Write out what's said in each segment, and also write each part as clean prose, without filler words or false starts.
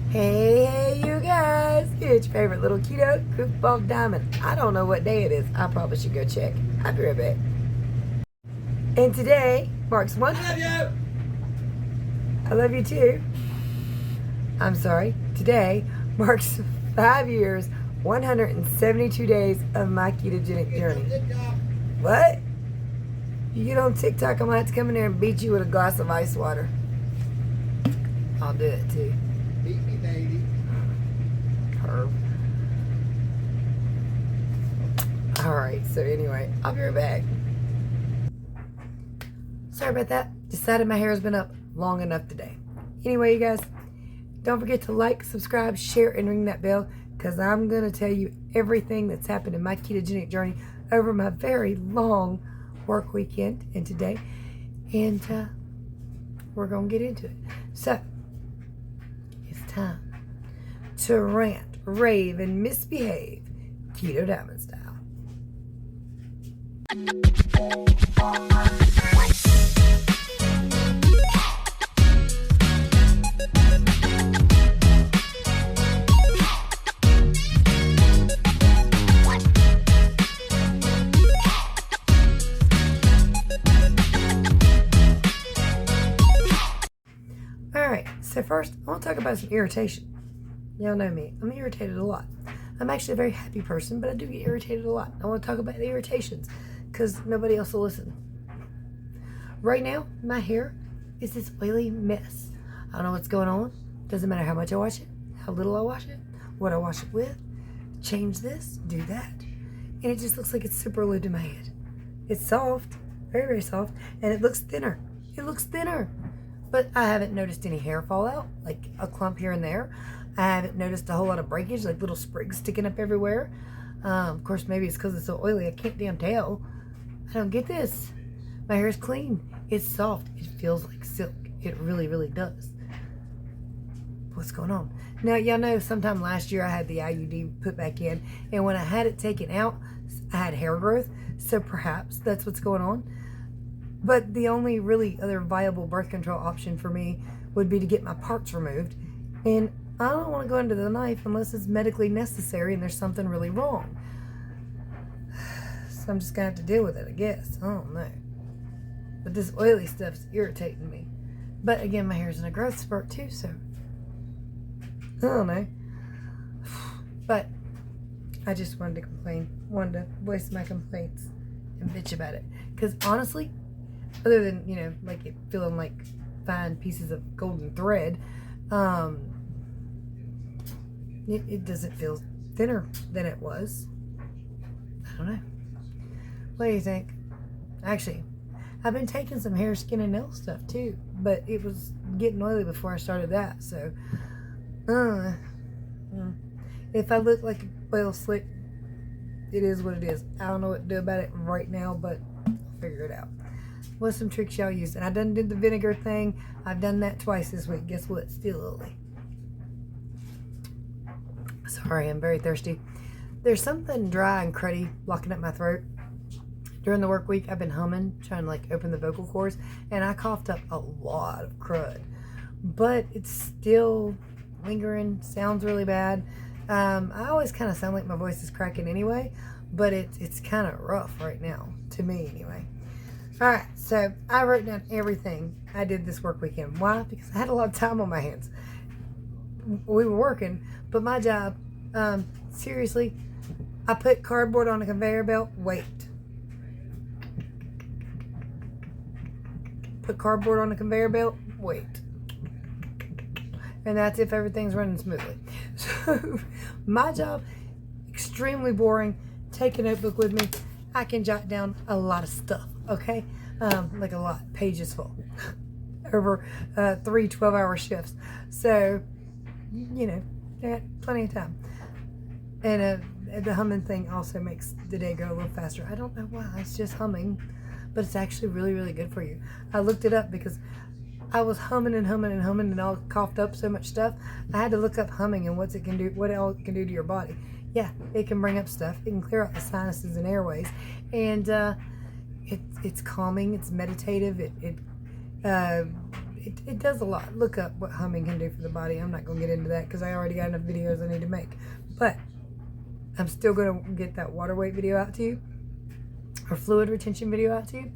Hey, you guys! It's your favorite little keto goofball diamond. I don't know what day it is. I probably should go check. I'll be right back. And today marks one. I love you! I love you too. I'm sorry. Today marks 5 years, 172 days of my ketogenic journey. What? You get on TikTok, I might have to come in there and beat you with a glass of ice water. I'll do it too. Beat me, baby. Herb. Alright, so anyway, I'll be right back. Sorry about that. Decided my hair has been up long enough today. Anyway, you guys, don't forget to like, subscribe, share, and ring that bell, because I'm going to tell you everything that's happened in my ketogenic journey over my very long work weekend and today. And we're going to get into it. So, it's time to rant, rave, and misbehave Keto Diamond style. Alright, so first, I want to talk about some irritation. Y'all know me. I'm irritated a lot. I'm actually a very happy person, but I do get irritated a lot. I want to talk about the irritations, because nobody else will listen. Right now, my hair is this oily mess. I don't know what's going on. Doesn't matter how much I wash it, how little I wash it, what I wash it with. Change this, do that. And it just looks like it's super glued to my head. It's soft, very, very soft, and it looks thinner. It looks thinner. But I haven't noticed any hair fallout, like a clump here and there. I haven't noticed a whole lot of breakage, like little sprigs sticking up everywhere. Of course, maybe it's because it's so oily, I can't damn tell. I don't get this. My hair is clean. It's soft. It feels like silk. It really, really does. What's going on? Now, y'all know sometime last year I had the IUD put back in, and when I had it taken out, I had hair growth, so perhaps that's what's going on. But the only really other viable birth control option for me would be to get my parts removed. And I don't want to go into the knife unless it's medically necessary and there's something really wrong. So I'm just going to have to deal with it, I guess. I don't know. But this oily stuff's irritating me. But again, my hair's in a growth spurt too, so I don't know. But I just wanted to complain. Wanted to voice my complaints and bitch about it. Because honestly, other than, you know, like it feeling like fine pieces of golden thread, it doesn't feel thinner than it was. I don't know. What do you think? Actually, I've been taking some hair, skin, and nail stuff too, but it was getting oily before I started that, so if I look like a oil slick, it is what it is. I don't know what to do about it right now, but I'll figure it out. What's some tricks y'all use? And I done did the vinegar thing. I've done that twice this week. Guess what? Still oily. Sorry, I'm very thirsty. There's something dry and cruddy blocking up my throat. During the work week, I've been humming, trying to like open the vocal cords, and I coughed up a lot of crud. But it's still lingering, sounds really bad. I always kind of sound like my voice is cracking anyway, but it's kind of rough right now, to me anyway. Alright, so I wrote down everything I did this work weekend. Why? Because I had a lot of time on my hands. We were working, but my job, seriously, I put cardboard on a conveyor belt, wait. Put cardboard on a conveyor belt, wait. And that's if everything's running smoothly. So, my job, extremely boring. Take a notebook with me. I can jot down a lot of stuff, okay? Like a lot, pages full. Over 3 12-hour shifts. So, you know, I got plenty of time. And the humming thing also makes the day go a little faster. I don't know why, it's just humming. But it's actually really, really good for you. I looked it up because I was humming and all coughed up so much stuff. I had to look up humming and what it can do, what all it can do to your body. Yeah, it can bring up stuff. It can clear out the sinuses and airways. And it's calming, it's meditative, it it does a lot. Look up what humming can do for the body. I'm not going to get into that because I already got enough videos I need to make. But I'm still going to get that water weight video out to you, or fluid retention video out to you.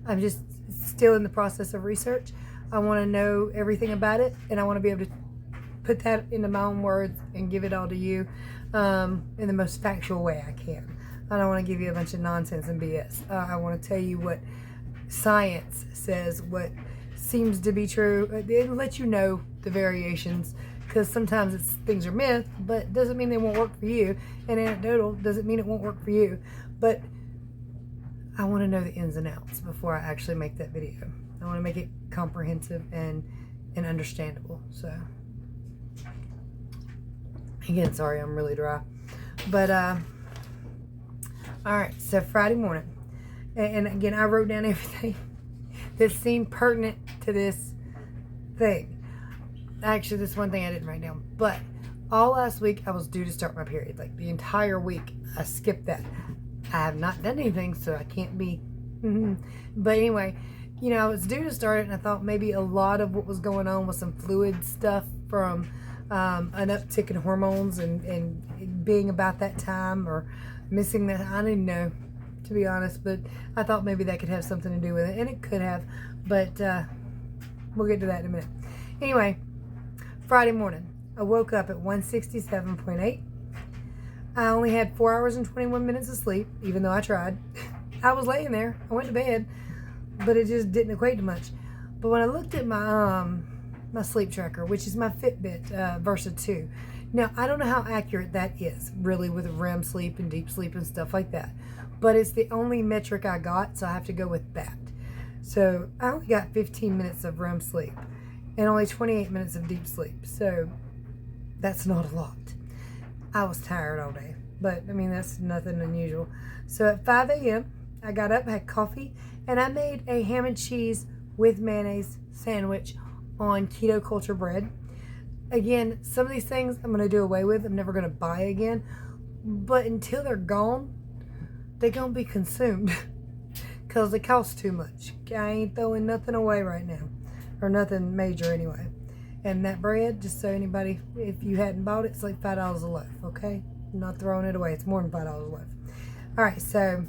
I'm just still in the process of research. I want to know everything about it, and I want to be able to put that into my own words and give it all to you in the most factual way I can. I don't want to give you a bunch of nonsense and BS. I want to tell you what science says, what seems to be true. It'll let you know the variations, because sometimes things are myth, but doesn't mean they won't work for you. And anecdotal doesn't mean it won't work for you. But I want to know the ins and outs before I actually make that video. I want to make it comprehensive and understandable. So again, sorry, I'm really dry. But all right, so Friday morning, and again, I wrote down everything that seemed pertinent to this thing. Actually, this one thing I didn't write down, but all last week I was due to start my period. Like the entire week, I skipped that. I have not done anything, so I can't be. But anyway, you know, I was due to start it, and I thought maybe a lot of what was going on was some fluid stuff from an uptick in hormones and being about that time, or missing that. I didn't know, to be honest, but I thought maybe that could have something to do with it, and it could have, but we'll get to that in a minute. Anyway, Friday morning, I woke up at 167.8. I only had 4 hours and 21 minutes of sleep, even though I tried. I was laying there. I went to bed, but it just didn't equate to much. But when I looked at my my sleep tracker, which is my Fitbit Versa 2, now I don't know how accurate that is, really, with REM sleep and deep sleep and stuff like that. But it's the only metric I got, so I have to go with that. So I only got 15 minutes of REM sleep and only 28 minutes of deep sleep. So that's not a lot. I was tired all day, but I mean, that's nothing unusual. So at 5 a.m., I got up, had coffee, and I made a ham and cheese with mayonnaise sandwich on keto culture bread. Again, some of these things I'm going to do away with. I'm never going to buy again. But until they're gone, they're going to be consumed because they cost too much. I ain't throwing nothing away right now, or nothing major anyway. And that bread, just so anybody, if you hadn't bought it, it's like $5 a loaf, okay? I'm not throwing it away. It's more than $5 a loaf. All right, so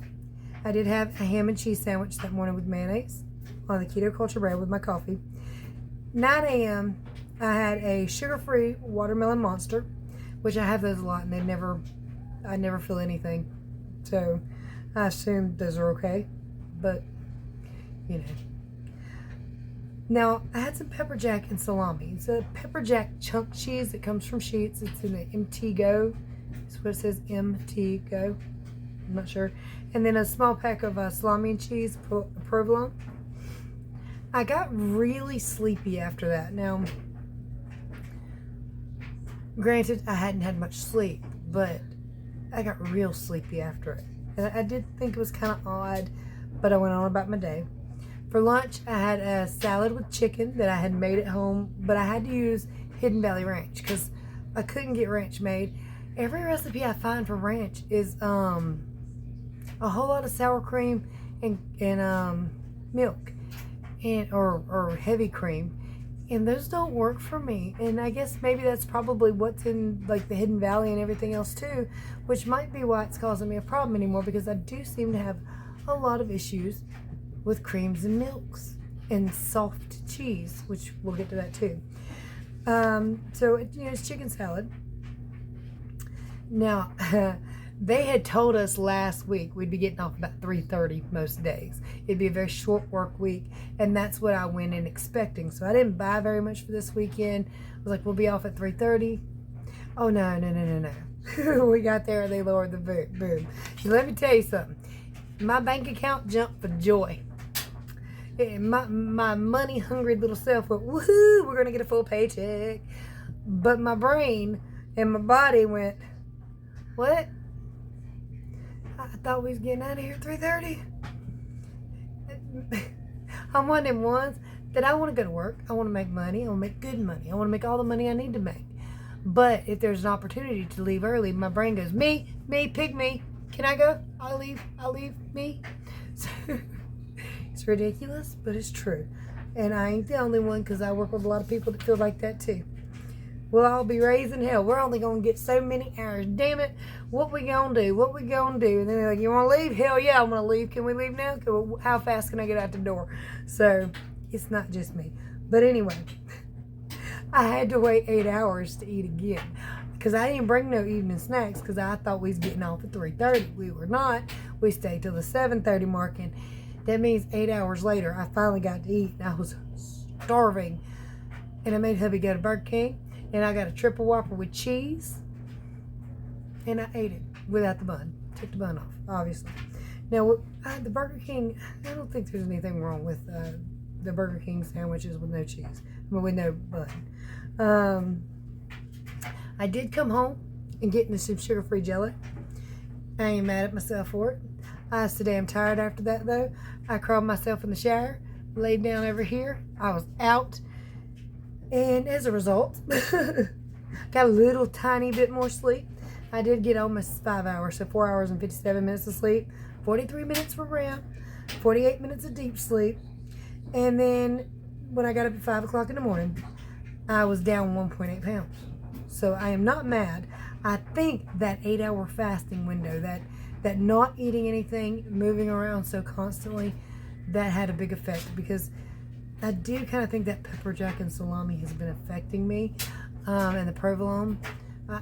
I did have a ham and cheese sandwich that morning with mayonnaise on the keto culture bread with my coffee. 9 a.m., I had a sugar-free watermelon monster, which I have those a lot, and I never feel anything. So I assume those are okay, but, you know. Now, I had some pepper jack and salami. It's a pepper jack chunk cheese that comes from Sheetz. It's in the MT Go. That's what it says, MT Go. I'm not sure. And then a small pack of salami and cheese, provolone. I got really sleepy after that. Now, granted, I hadn't had much sleep, but I got real sleepy after it. And I did think it was kind of odd, but I went on about my day. For lunch, I had a salad with chicken that I had made at home, but I had to use Hidden Valley Ranch because I couldn't get ranch made. Every recipe I find for ranch is a whole lot of sour cream and milk, and or heavy cream, and those don't work for me. And I guess maybe that's probably what's in like the Hidden Valley and everything else too, which might be why it's causing me a problem anymore, because I do seem to have a lot of issues with creams and milks and soft cheese, which we'll get to that too. So it's chicken salad. Now, they had told us last week we'd be getting off about 3:30 most days. It'd be a very short work week, and that's what I went in expecting. So I didn't buy very much for this weekend. I was like, we'll be off at 3:30. Oh, no. We got there and they lowered the boom. So let me tell you something. My bank account jumped for joy. And my money-hungry little self went, woohoo, we're going to get a full paycheck. But my brain and my body went, what? I thought we was getting out of here at 3:30. I'm one of them ones that I want to go to work. I want to make money. I want to make good money. I want to make all the money I need to make. But if there's an opportunity to leave early, my brain goes, me, pick me. Can I go? I'll leave, me. So, it's ridiculous, but it's true. And I ain't the only one, because I work with a lot of people that feel like that too. We'll all be raising hell. We're only going to get so many hours. Damn it. What we going to do? What we going to do? And then they're like, you want to leave? Hell yeah, I'm going to leave. Can we leave now? How fast can I get out the door? So it's not just me. But anyway, I had to wait 8 hours to eat again. Because I didn't bring no evening snacks, because I thought we was getting off at 3:30. We were not. We stayed till the 7:30 mark. And that means 8 hours later, I finally got to eat. And I was starving. And I made hubby go to Burger King. And I got a triple Whopper with cheese. And I ate it without the bun. Took the bun off, obviously. Now, the Burger King, I don't think there's anything wrong with the Burger King sandwiches with no cheese. With no bun. I did come home and get into some sugar-free jelly. I ain't mad at myself for it. I was so damn tired after that, though. I crawled myself in the shower, laid down over here. I was out. And as a result, got a little tiny bit more sleep. I did get almost 5 hours, so 4 hours and 57 minutes of sleep. 43 minutes for REM, 48 minutes of deep sleep. And then when I got up at 5 o'clock in the morning, I was down 1.8 pounds. So I am not mad. I think that 8-hour fasting window, that not eating anything, moving around so constantly, that had a big effect, because I do kind of think that pepper jack and salami has been affecting me, and the provolone.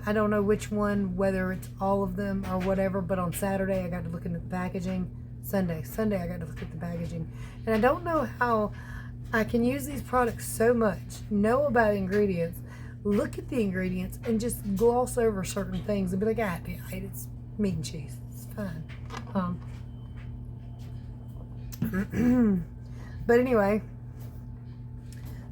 I don't know which one, whether it's all of them or whatever, but on Saturday I got to look into the packaging. Sunday I got to look at the packaging. And I don't know how I can use these products so much, know about ingredients, look at the ingredients, and just gloss over certain things and be like, yeah, it's meat and cheese. It's fine. But anyway,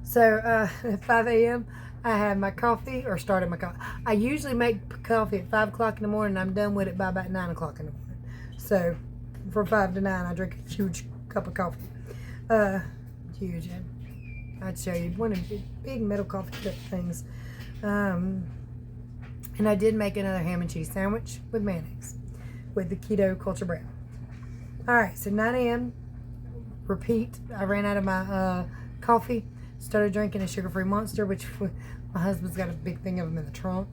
so at 5 a.m., I had my coffee, or started my coffee. I usually make coffee at 5 o'clock in the morning, and I'm done with it by about 9 o'clock in the morning. So from 5 to 9, I drink a huge cup of coffee. Huge. I'd show you one of the big metal coffee cup things. And I did make another ham and cheese sandwich with mayonnaise with the keto culture brown. All right, so 9 a.m., repeat. I ran out of my coffee. Started drinking a sugar-free Monster, which my husband's got a big thing of them in the trunk.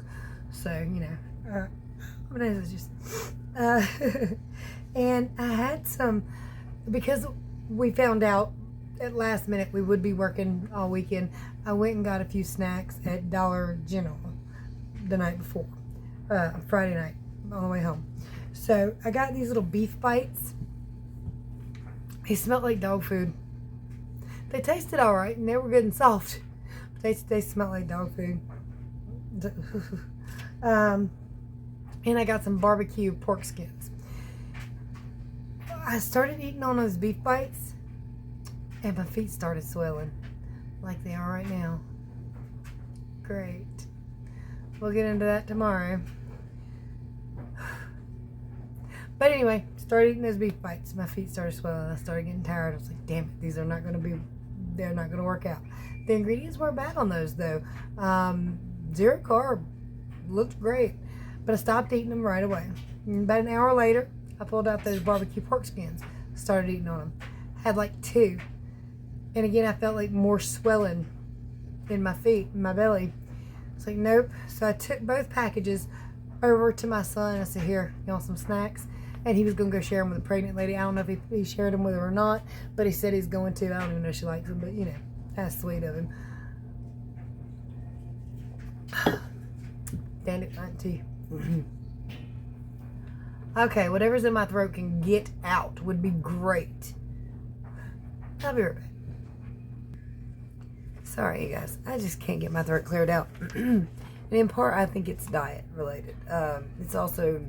So, you know, my nose is just... and I had some, because we found out at last minute we would be working all weekend, I went and got a few snacks at Dollar General the night before, Friday night, on the way home. So I got these little beef bites. They smelled like dog food. They tasted all right, and they were good and soft. They smelled like dog food. And I got some barbecue pork skins. I started eating on those beef bites, and my feet started swelling like they are right now. Great. We'll get into that tomorrow. But anyway, started eating those beef bites. My feet started swelling. I started getting tired. I was like, damn it, they're not going to work out. The ingredients weren't bad on those, though. Zero carb. Looked great. But I stopped eating them right away. And about an hour later, I pulled out those barbecue pork skins. Started eating on them. Had like 2. And again, I felt like more swelling in my feet, in my belly. It's like, nope. So I took both packages over to my son. I said, here, you want some snacks? And he was going to go share them with a pregnant lady. I don't know if he shared them with her or not, but he said he's going to. I don't even know if she likes them, but, you know, that's sweet of him. Damn it, auntie. Okay, whatever's in my throat can get out would be great. I'll be right back. Sorry, you guys. I just can't get my throat cleared out. And in part, I think it's diet related. It's also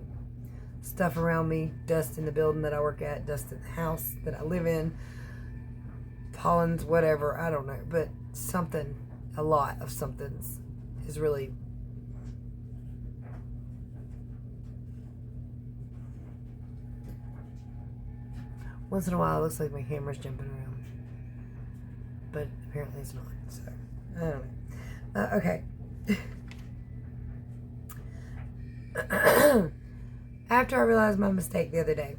stuff around me, dust in the building that I work at, dust in the house that I live in, pollens, whatever, I don't know, but something, a lot of somethings is really once in a while it looks like my camera's jumping around, but apparently it's not, so I don't know. Okay. After I realized my mistake the other day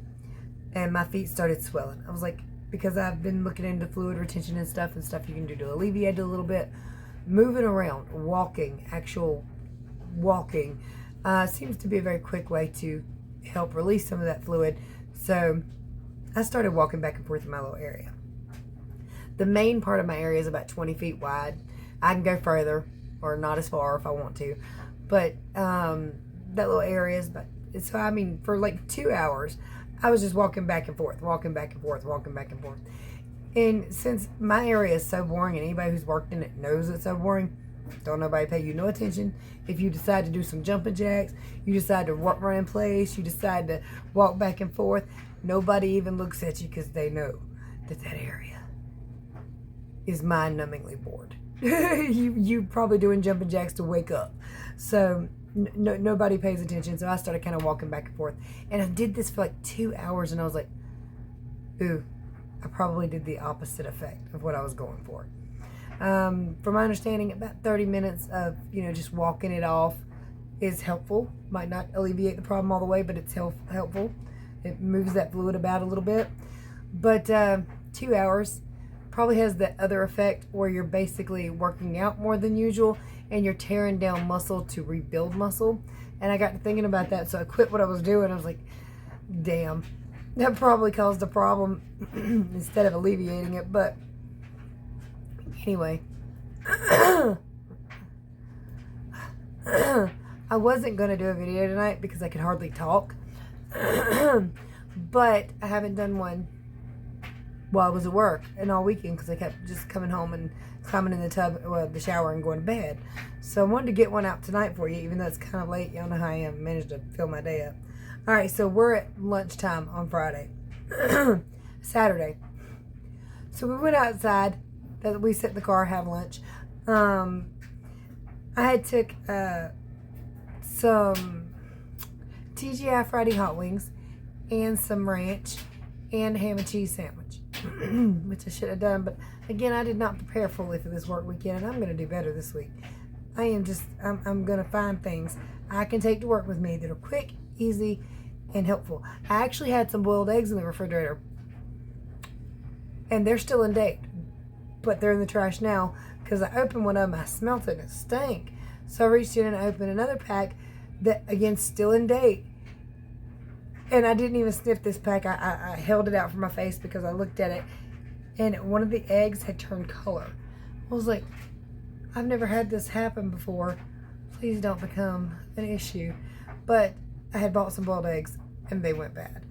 and my feet started swelling, I was like, because I've been looking into fluid retention and stuff you can do to alleviate it a little bit. Moving around, actual walking, seems to be a very quick way to help release some of that fluid. So I started walking back and forth in my little area. The main part of my area is about 20 feet wide. I can go further, or not as far if I want to, but that little area is about, so I mean, for like 2 hours, I was just walking back and forth. And since my area is so boring, and anybody who's worked in it knows it's so boring, don't nobody pay you no attention. If you decide to do some jumping jacks, you decide to run in place, you decide to walk back and forth, nobody even looks at you because they know that area is mind-numbingly bored. You probably doing jumping jacks to wake up. So nobody pays attention. So I started kind of walking back and forth. And I did this for like 2 hours, and I was like, ooh, I probably did the opposite effect of what I was going for. From my understanding, about 30 minutes of, just walking it off is helpful. Might not alleviate the problem all the way, but it's helpful. It moves that fluid about a little bit. But 2 hours probably has the other effect where you're basically working out more than usual and you're tearing down muscle to rebuild muscle. And I got to thinking about that, so I quit what I was doing. I was like, damn, that probably caused a problem instead of alleviating it. But anyway, I wasn't going to do a video tonight because I could hardly talk. But I haven't done one while I was at work and all weekend because I kept just coming home and climbing in the tub, the shower, and going to bed. So I wanted to get one out tonight for you, even though it's kind of late. Y'all know how I am. I managed to fill my day up. All right, so we're at lunchtime on Friday. Saturday. So we went outside. We sit in the car, have lunch. I had took some TGI Friday hot wings and some ranch and a ham and cheese sandwich, which I should have done. But again, I did not prepare fully for this work weekend, and I'm going to do better this week. I'm going to find things I can take to work with me that are quick, easy, and helpful. I actually had some boiled eggs in the refrigerator, and they're still in date, but they're in the trash now because I opened one of them, I smelt it, and it stank. So I reached in and opened another pack that, again, still in date. And I didn't even sniff this pack. I held it out for my face because I looked at it, and one of the eggs had turned color. I was like, I've never had this happen before. Please don't become an issue. But I had bought some boiled eggs, and they went bad.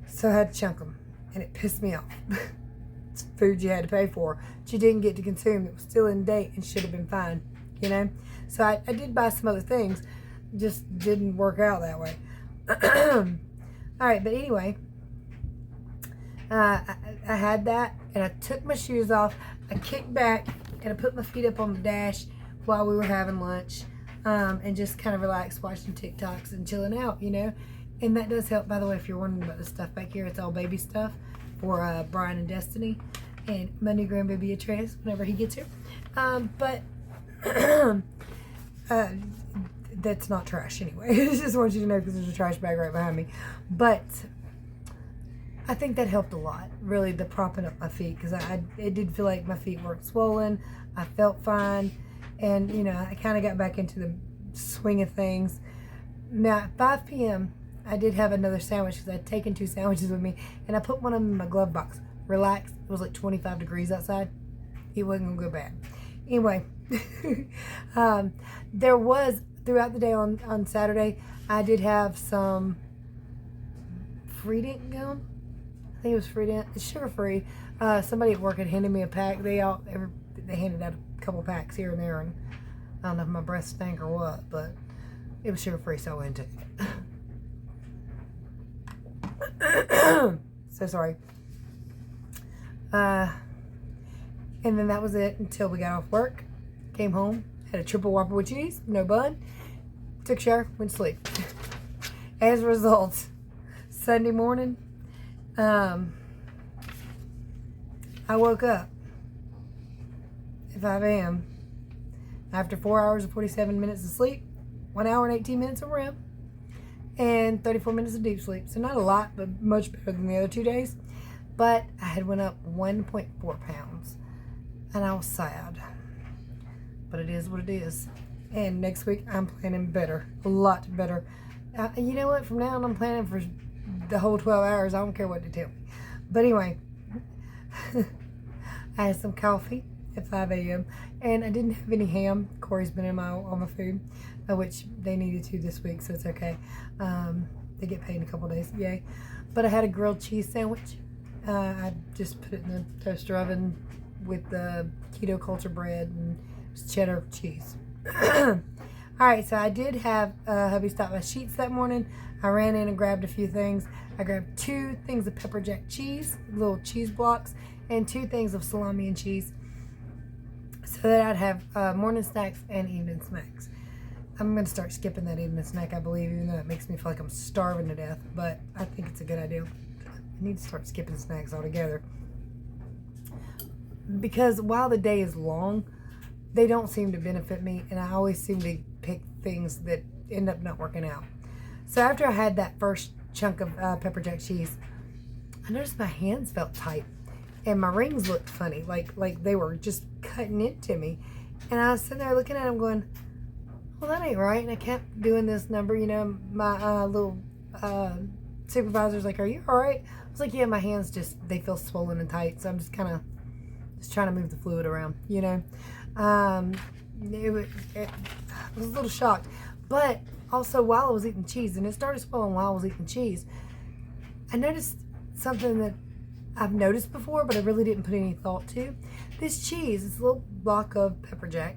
So I had to chunk them, and it pissed me off. It's food you had to pay for, that you didn't get to consume. It was still in date and should have been fine, So I did buy some other things, just didn't work out that way. All right, but anyway, I had that, and I took my shoes off. I kicked back, and I put my feet up on the dash while we were having lunch, and just kind of relaxed, watching TikToks and chilling out, And that does help, by the way, if you're wondering about the stuff back here. It's all baby stuff for Brian and Destiny, and my new grandbaby Beatrice whenever he gets here. But that's not trash anyway. I just want you to know because there's a trash bag right behind me. But I think that helped a lot, really, the propping up my feet, because it did feel like my feet weren't swollen. I felt fine, and I kind of got back into the swing of things. Now at 5 p.m. I did have another sandwich because I'd taken 2 sandwiches with me, and I put one of them in my glove box. Relax. It was like 25 degrees outside. It wasn't gonna go bad. Anyway, there was, throughout the day on Saturday, I did have some Freedent gum. I think it was Freedent. It's sugar-free. Somebody at work had handed me a pack. They handed out a couple packs here and there, and I don't know if my breath stank or what, but it was sugar-free, so I went into it. So sorry. And then that was it until we got off work. Came home, had a triple Whopper with cheese, no bun. Took a shower, went to sleep. As a result, Sunday morning, I woke up at 5 a.m. after 4 hours and 47 minutes of sleep, 1 hour and 18 minutes of REM, and 34 minutes of deep sleep. So not a lot, but much better than the other 2 days. but I had went up 1.4 pounds, and I was sad. But it is what it is. And next week I'm planning better, a lot better. You know what? From now on I'm planning for the whole 12 hours. I don't care what they tell me. But anyway, I had some coffee at 5 a.m. and I didn't have any ham. Corey's been in on my food, which they needed to this week, so it's okay. They get paid in a couple days, yay. But I had a grilled cheese sandwich. I just put it in the toaster oven with the keto culture bread and cheddar cheese. Alright, so I did have hubby stop my sheets that morning. I ran in and grabbed a few things. I grabbed 2 things of pepper jack cheese, little cheese blocks, and 2 things of salami and cheese, so that I'd have morning snacks and evening snacks. I'm going to start skipping that evening snack, I believe, even though it makes me feel like I'm starving to death, but I think it's a good idea. I need to start skipping snacks altogether. Because while the day is long, they don't seem to benefit me, and I always seem to pick things that end up not working out. So after I had that first chunk of pepper jack cheese, I noticed my hands felt tight, and my rings looked funny, like they were just cutting into me. And I was sitting there looking at them going, well, that ain't right. And I kept doing this number, you know, my little supervisor's like, are you all right? I was like, yeah, my hands they feel swollen and tight, so I'm just kind of trying to move the fluid around, you know. I was a little shocked. But also, while I was eating cheese, and it started swelling while I was eating cheese, I noticed something that I've noticed before, but I really didn't put any thought to. This cheese, this little block of pepper jack,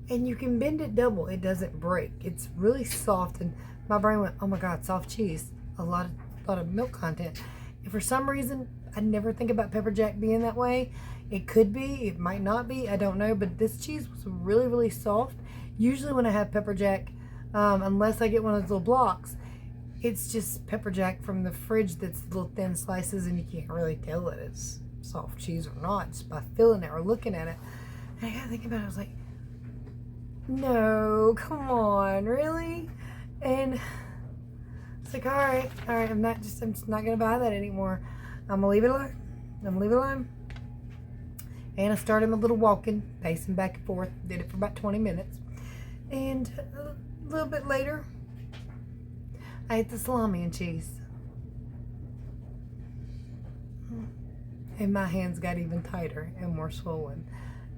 and you can bend it double. It doesn't break. It's really soft, and my brain went, oh my God, soft cheese. A lot of milk content. And for some reason, I never think about pepper jack being that way. It could be, it might not be, I don't know, but this cheese was really, really soft. Usually when I have pepper jack, unless I get one of those little blocks, it's just pepper jack from the fridge that's little thin slices, and you can't really tell that it's soft cheese or not just by feeling it or looking at it. And I got to think about it, I was like, no, come on, really? And it's like, all right, I'm just not gonna buy that anymore. I'm gonna leave it alone. And I started my little walking, pacing back and forth. Did it for about 20 minutes. And a little bit later, I ate the salami and cheese. And my hands got even tighter and more swollen.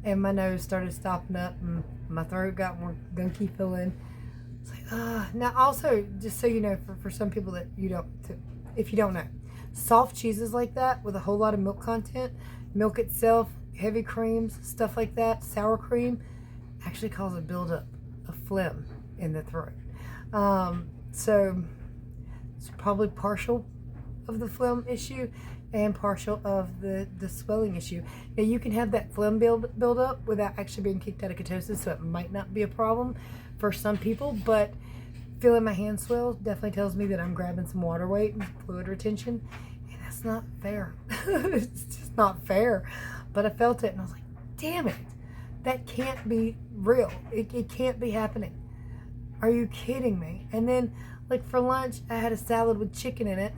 And my nose started stopping up, and my throat got more gunky feeling. It's like, now also, just so you know, for some people that if you don't know, soft cheeses like that with a whole lot of milk content, milk itself, heavy creams, stuff like that, sour cream, actually cause a buildup of phlegm in the throat. So it's probably partial of the phlegm issue and partial of the swelling issue. Now you can have that phlegm build up without actually being kicked out of ketosis, so it might not be a problem for some people, but feeling my hand swell definitely tells me that I'm grabbing some water weight and fluid retention, and that's not fair. It's just not fair. But I felt it, and I was like, damn it, that can't be real. It can't be happening. Are you kidding me? And then, like, for lunch, I had a salad with chicken in it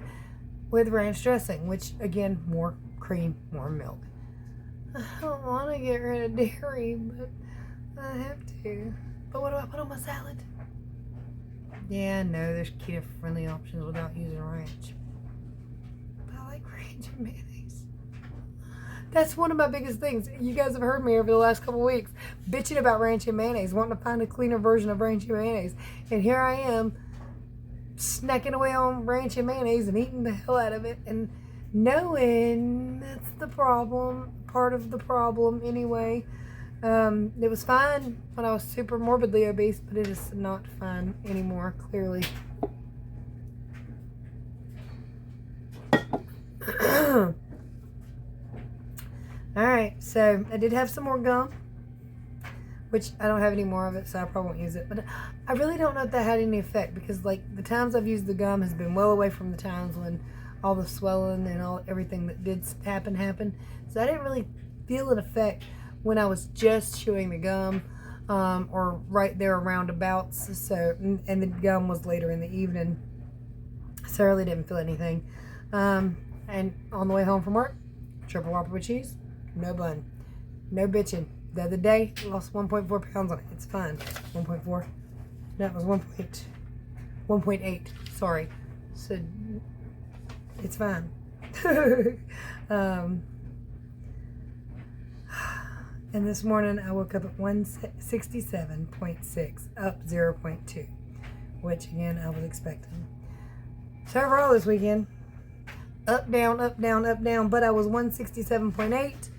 with ranch dressing, which, again, more cream, more milk. I don't want to get rid of dairy, but I have to. But what do I put on my salad? Yeah, no, there's keto-friendly options without using ranch. But I like ranch and mayonnaise. That's one of my biggest things. You guys have heard me over the last couple weeks bitching about ranch and mayonnaise, wanting to find a cleaner version of ranch and mayonnaise. And here I am, snacking away on ranch and mayonnaise and eating the hell out of it, and knowing that's the problem, part of the problem anyway. It was fine when I was super morbidly obese, but it is not fine anymore, clearly. Alright, so I did have some more gum, which I don't have any more of it, so I probably won't use it. But I really don't know if that had any effect, because like the times I've used the gum has been well away from the times when all the swelling and everything that did happen. So I didn't really feel an effect when I was just chewing the gum, or right there roundabouts. So, and the gum was later in the evening, so I really didn't feel anything. And on the way home from work, Triple Whopper with cheese, no bun. No bitching. The other day, I lost 1.4 pounds on it. It's fine. 1.4. No, it was 1.8. Sorry. So, it's fine. And this morning, I woke up at 167.6, up 0.2, which, again, I was expecting. So, overall this weekend, up, down, up, down, up, down, but I was 167.8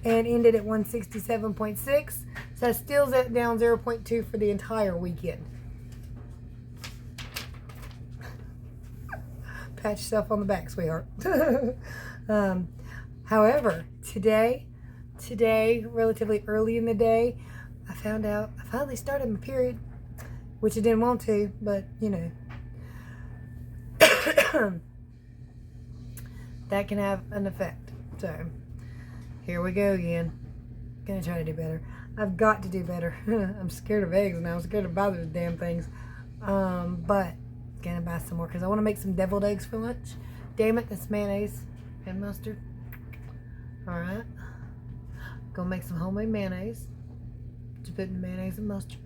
and ended at 167.6. So I still down 0.2 for the entire weekend. Pat yourself on the back, sweetheart. However, today, relatively early in the day, I found out I finally started my period, which I didn't want to, but you know. That can have an effect. So, here we go again. Gonna try to do better. I've got to do better. I'm scared of eggs now. I'm scared to buy those damn things. But gonna buy some more because I want to make some deviled eggs for lunch. Damn it, that's mayonnaise and mustard. Alright. Gonna make some homemade mayonnaise. Just put in mayonnaise and mustard.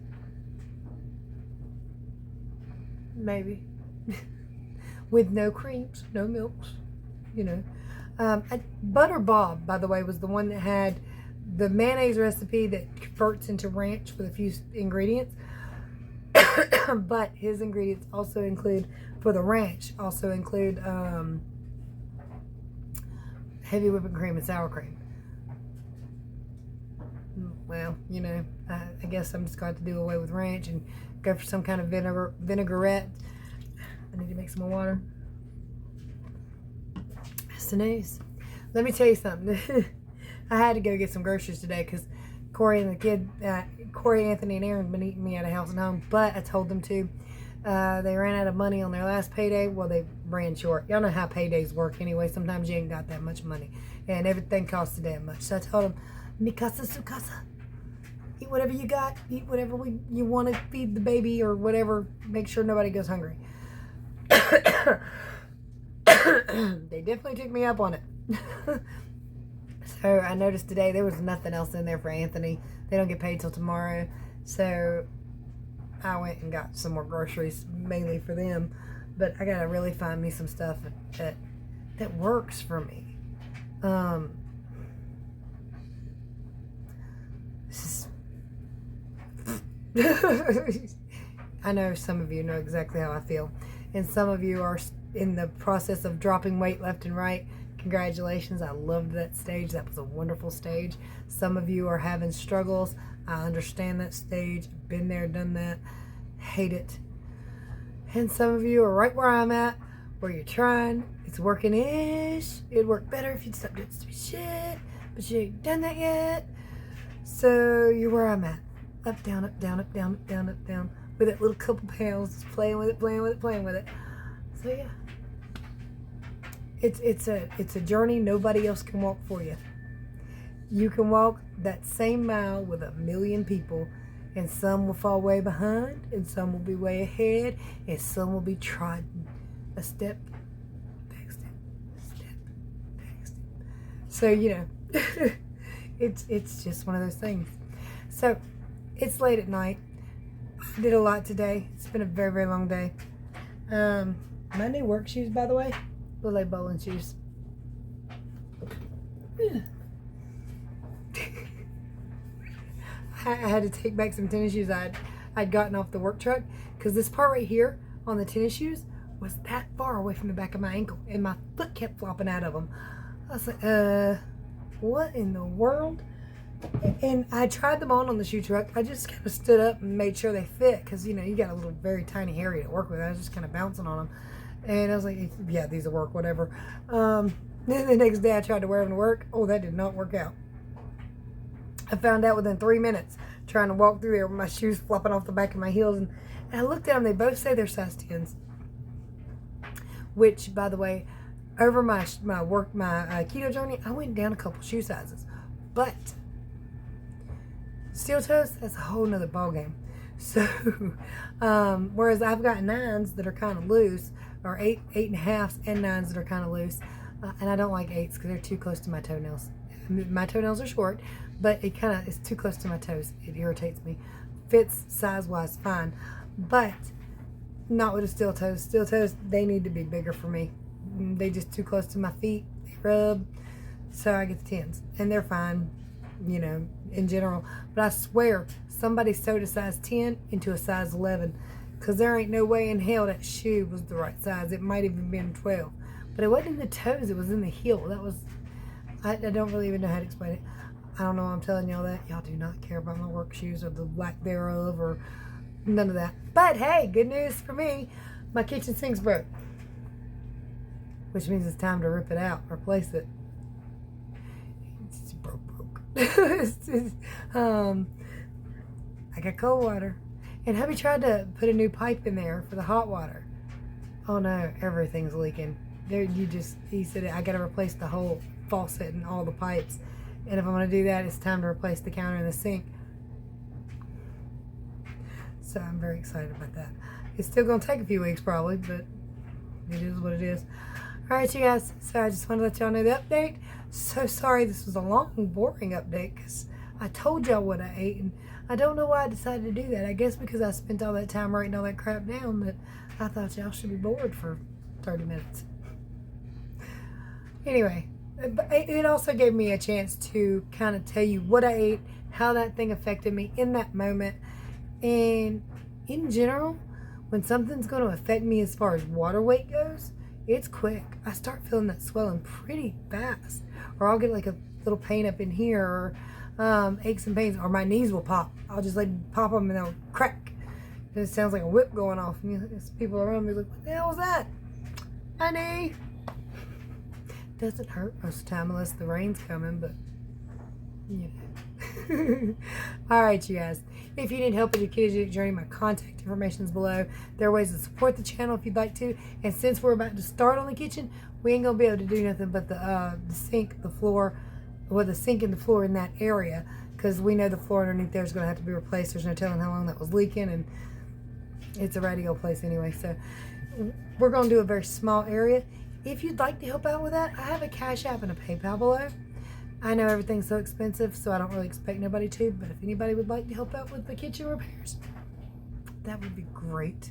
Maybe. With no creams, no milks, you know. Butter Bob, by the way, was the one that had the mayonnaise recipe that converts into ranch with a few ingredients. But his ingredients also include, for the ranch, also include heavy whipping cream and sour cream. Well, you know, I guess I'm just going to do away with ranch and go for some kind of vinaigrette. I need to make some more water. That's the news. Let me tell you something. I had to go get some groceries today because Corey, Anthony, and Aaron been eating me out of house and home. But I told them to. They ran out of money on their last payday. Well, they ran short. Y'all know how paydays work anyway. Sometimes you ain't got that much money. And everything costs that much. So I told them, mi casa su casa. Eat whatever you got. Eat whatever you want to feed the baby or whatever. Make sure nobody goes hungry. They definitely took me up on it. So I noticed today there was nothing else in there for Anthony. They don't get paid till tomorrow. So I went and got some more groceries, mainly for them. But I gotta really find me some stuff that works for me. I know some of you know exactly how I feel. And some of you are in the process of dropping weight left and right. Congratulations. I loved that stage. That was a wonderful stage. Some of you are having struggles. I understand that stage. Been there, done that. Hate it. And some of you are right where I'm at, where you're trying. It's working-ish. It'd work better if you'd stop doing stupid shit. But you ain't done that yet. So you're where I'm at. Up, down, up, down, up, down, up, down, up, down. With that little couple pounds, just playing with it, playing with it, playing with it. So yeah, it's a journey nobody else can walk for you. You can walk that same mile with 1,000,000 people, and some will fall way behind, and some will be way ahead, and some will be trodden a step, back step, step, back step. So you know, it's just one of those things. So it's late at night. I did a lot today. It's been a very, very long day. My new work shoes, by the way, look like bowling shoes. I had to take back some tennis shoes I'd gotten off the work truck because this part right here on the tennis shoes was that far away from the back of my ankle and my foot kept flopping out of them. I was like, what in the world? And I tried them on the shoe truck. I just kind of stood up and made sure they fit because, you know, you got a little very tiny area to work with. I was just kind of bouncing on them. And I was like, yeah, these will work, whatever. Then the next day I tried to wear them to work. Oh, that did not work out. I found out within 3 minutes trying to walk through there with my shoes flopping off the back of my heels. And I looked at them. They both say they're size 10s. Which, by the way, over my keto journey, I went down a couple shoe sizes. But steel toes, that's a whole nother ballgame. So, whereas I've got 9s that are kind of loose, or 8.5s and 9s that are kind of loose. And I don't like 8s because they're too close to my toenails. My toenails are short, but it kind of is too close to my toes. It irritates me. Fits size-wise fine, but not with the steel toes. Steel toes, they need to be bigger for me. They just too close to my feet. They rub. So I get the 10s. And they're fine, you know, in general. But I swear, somebody sewed a size 10 into a size 11. Because there ain't no way in hell that shoe was the right size. It might even been 12. But it wasn't in the toes. It was in the heel. That was... I don't really even know how to explain it. I don't know why I'm telling y'all that. Y'all do not care about my work shoes or the lack thereof or none of that. But hey, good news for me. My kitchen sink's broke. Which means it's time to rip it out, replace it. It's broke. I got cold water. And hubby tried to put a new pipe in there for the hot water. Oh no, everything's leaking. He said, I gotta replace the whole faucet and all the pipes. And if I'm going to do that, it's time to replace the counter and the sink. So I'm very excited about that. It's still going to take a few weeks probably, but it is what it is. Alright, you guys. So I just wanted to let y'all know the update. So sorry this was a long and boring update because I told y'all what I ate. And I don't know why I decided to do that. I guess because I spent all that time writing all that crap down that I thought y'all should be bored for 30 minutes. Anyway. It also gave me a chance to kind of tell you what I ate, how that thing affected me in that moment. And in general, when something's going to affect me as far as water weight goes, it's quick. I start feeling that swelling pretty fast. Or I'll get like a little pain up in here, or aches and pains, or my knees will pop. I'll just like pop them and they'll crack. And it sounds like a whip going off. And there's people around me like, what the hell was that? My knee. Doesn't hurt most of the time unless the rain's coming, but you know. Alright, you guys. If you need help with your ketogenic journey, my contact information is below. There are ways to support the channel if you'd like to. And since we're about to start on the kitchen, we ain't gonna be able to do nothing but the sink, the floor, or the sink and the floor in that area, because we know the floor underneath there is gonna have to be replaced. There's no telling how long that was leaking, and it's a radio place anyway. So we're gonna do a very small area. If you'd like to help out with that, I have a Cash App and a PayPal below. I know everything's so expensive, so I don't really expect nobody to, but if anybody would like to help out with the kitchen repairs, that would be great,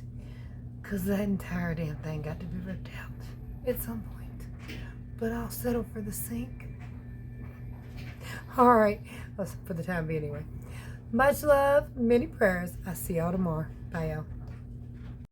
because that entire damn thing got to be ripped out at some point. But I'll settle for the sink. Alright, for the time being anyway. Much love, many prayers. I'll see y'all tomorrow. Bye, y'all.